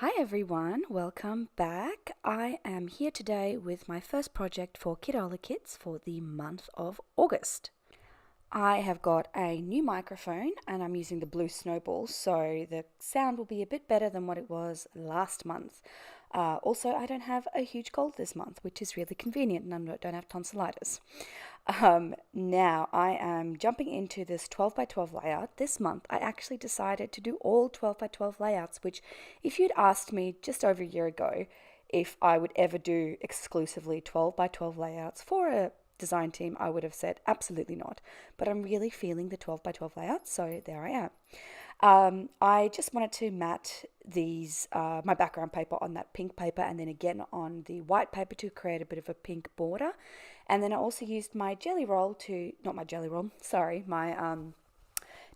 Hi everyone, welcome back. I am here today with my first project for Kitaholic Kits for the month of August. I have got a new microphone and I'm using the blue snowball, so the sound will be a bit better than what it was last month. Also, I don't have a huge cold this month, which is really convenient, and I don't have tonsillitis. Now I am jumping into this 12 by 12 layout. This month I actually decided to do all 12 by 12 layouts, which if you'd asked me just over a year ago if I would ever do exclusively 12 by 12 layouts for a design team, I would have said absolutely not. But I'm really feeling the 12 by 12 layout, so there I am. I just wanted to mat these my background paper on that pink paper and then again on the white paper to create a bit of a pink border. And then I also used my jelly roll to, not my jelly roll, sorry, my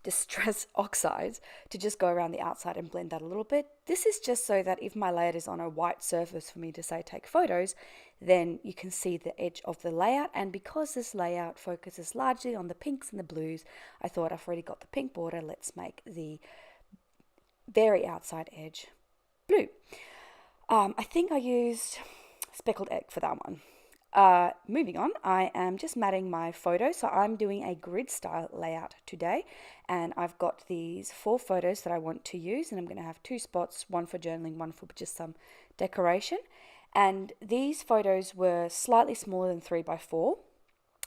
distress oxides to just go around the outside and blend that a little bit. This is just so that if my layout is on a white surface for me to say take photos, then you can see the edge of the layout. And because this layout focuses largely on the pinks and the blues, I thought I've already got the pink border, let's make the very outside edge blue. I think I used speckled egg for that one. Moving on, I am just matting my photos. So I'm doing a grid style layout today, and I've got these 4 photos that I want to use, and I'm going to have 2 spots, one for journaling, one for just some decoration. And these photos were slightly smaller than 3 by 4,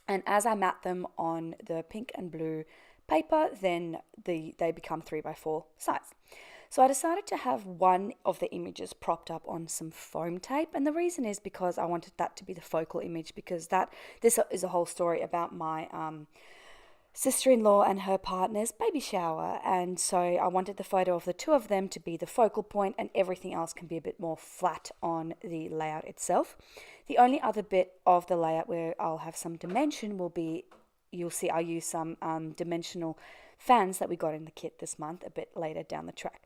and as I mat them on the pink and blue paper, then they become 3 by 4 size. So I decided to have one of the images propped up on some foam tape, and the reason is because I wanted that to be the focal image, because this is a whole story about my sister-in-law and her partner's baby shower, and so I wanted the photo of the 2 of them to be the focal point, and everything else can be a bit more flat on the layout itself. The only other bit of the layout where I'll have some dimension will be, you'll see I use some dimensional fans that we got in the kit this month a bit later down the track.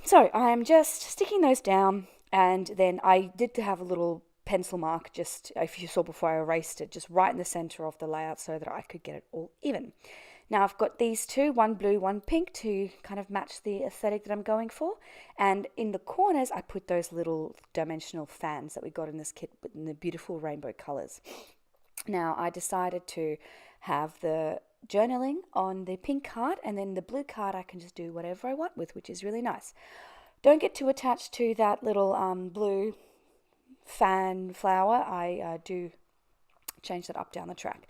So I am just sticking those down, and then I did have a little pencil mark, just if you saw before I erased it, just right in the center of the layout so that I could get it all even. Now I've got these 2, one blue, one pink, to kind of match the aesthetic that I'm going for, and in the corners I put those little dimensional fans that we got in this kit in the beautiful rainbow colors. Now I decided to have the journaling on the pink card, and then the blue card I can just do whatever I want with, which is really nice. Don't get too attached to that little blue fan flower. I do change that up down the track.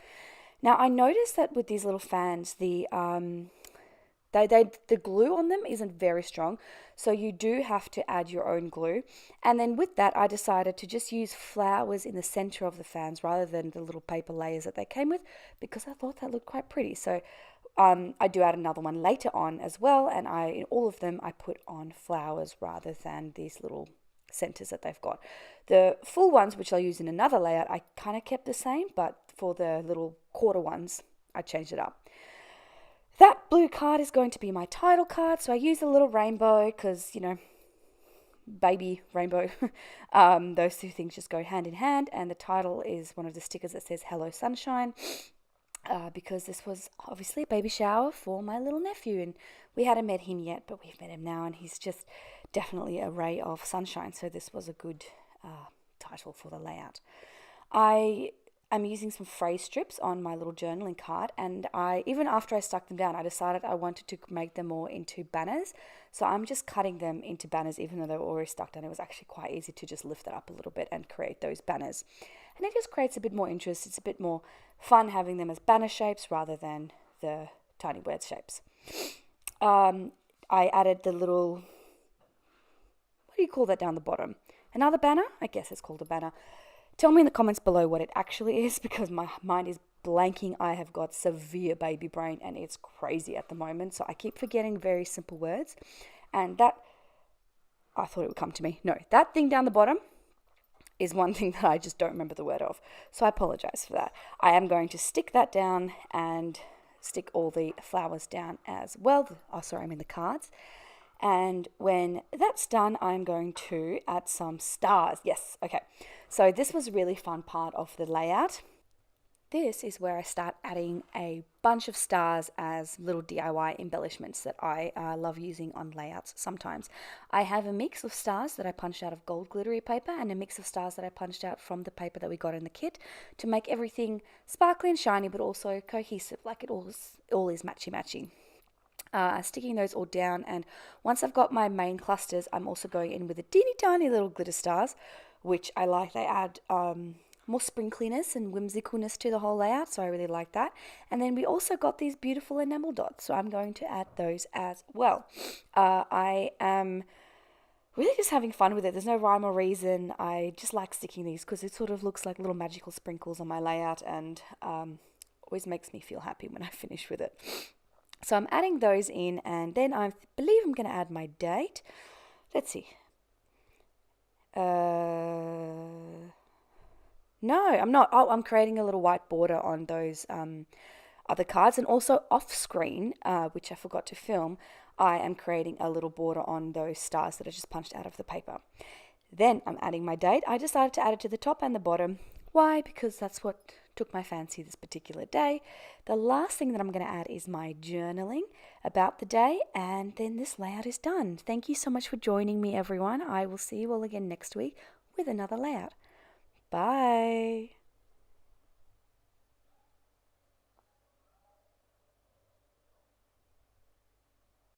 Now I noticed that with these little fans, the glue on them isn't very strong, so you do have to add your own glue. And then with that, I decided to just use flowers in the center of the fans rather than the little paper layers that they came with, because I thought that looked quite pretty. So I do add another one later on as well, and in all of them I put on flowers rather than these little centers that they've got. The full ones, which I'll use in another layout, I kind of kept the same, but for the little quarter ones, I changed it up. That blue card is going to be my title card, so I use a little rainbow because, you know, baby rainbow. Those 2 things just go hand in hand, and the title is one of the stickers that says Hello Sunshine, because this was obviously a baby shower for my little nephew, and we hadn't met him yet, but we've met him now, and he's just definitely a ray of sunshine, so this was a good title for the layout. I'm using some phrase strips on my little journaling card, and even after I stuck them down, I decided I wanted to make them more into banners. So I'm just cutting them into banners, even though they were already stuck down. It was actually quite easy to just lift it up a little bit and create those banners. And it just creates a bit more interest. It's a bit more fun having them as banner shapes rather than the tiny word shapes. I added the little, what do you call that down the bottom? Another banner? I guess it's called a banner. Tell me in the comments below what it actually is, because my mind is blanking. I have got severe baby brain and it's crazy at the moment. So I keep forgetting very simple words. And that, I thought it would come to me. No, that thing down the bottom is one thing that I just don't remember the word of. So I apologize for that. I am going to stick that down and stick all the flowers down as well. Oh, sorry, I mean the cards. And when that's done, I'm going to add some stars. Yes, okay. So this was a really fun part of the layout. This is where I start adding a bunch of stars as little DIY embellishments that I love using on layouts sometimes. I have a mix of stars that I punched out of gold glittery paper and a mix of stars that I punched out from the paper that we got in the kit to make everything sparkly and shiny but also cohesive, like it all is matchy-matchy. Sticking those all down, and once I've got my main clusters, I'm also going in with the teeny tiny little glitter stars, which I like. They add more sprinkliness and whimsicalness to the whole layout, so I really like that. And then we also got these beautiful enamel dots, so I'm going to add those as well. I am really just having fun with it. There's no rhyme or reason. I just like sticking these because it sort of looks like little magical sprinkles on my layout, and always makes me feel happy when I finish with it. So I'm adding those in, and then I believe I'm going to add my date. Let's see. No, I'm not. Oh, I'm creating a little white border on those other cards, and also off screen, which I forgot to film, I am creating a little border on those stars that I just punched out of the paper. Then I'm adding my date. I decided to add it to the top and the bottom. Why? Because that's what took my fancy this particular day. The last thing that I'm going to add is my journaling about the day, and then this layout is done. Thank you so much for joining me, everyone. I will see you all again next week with another layout. Bye.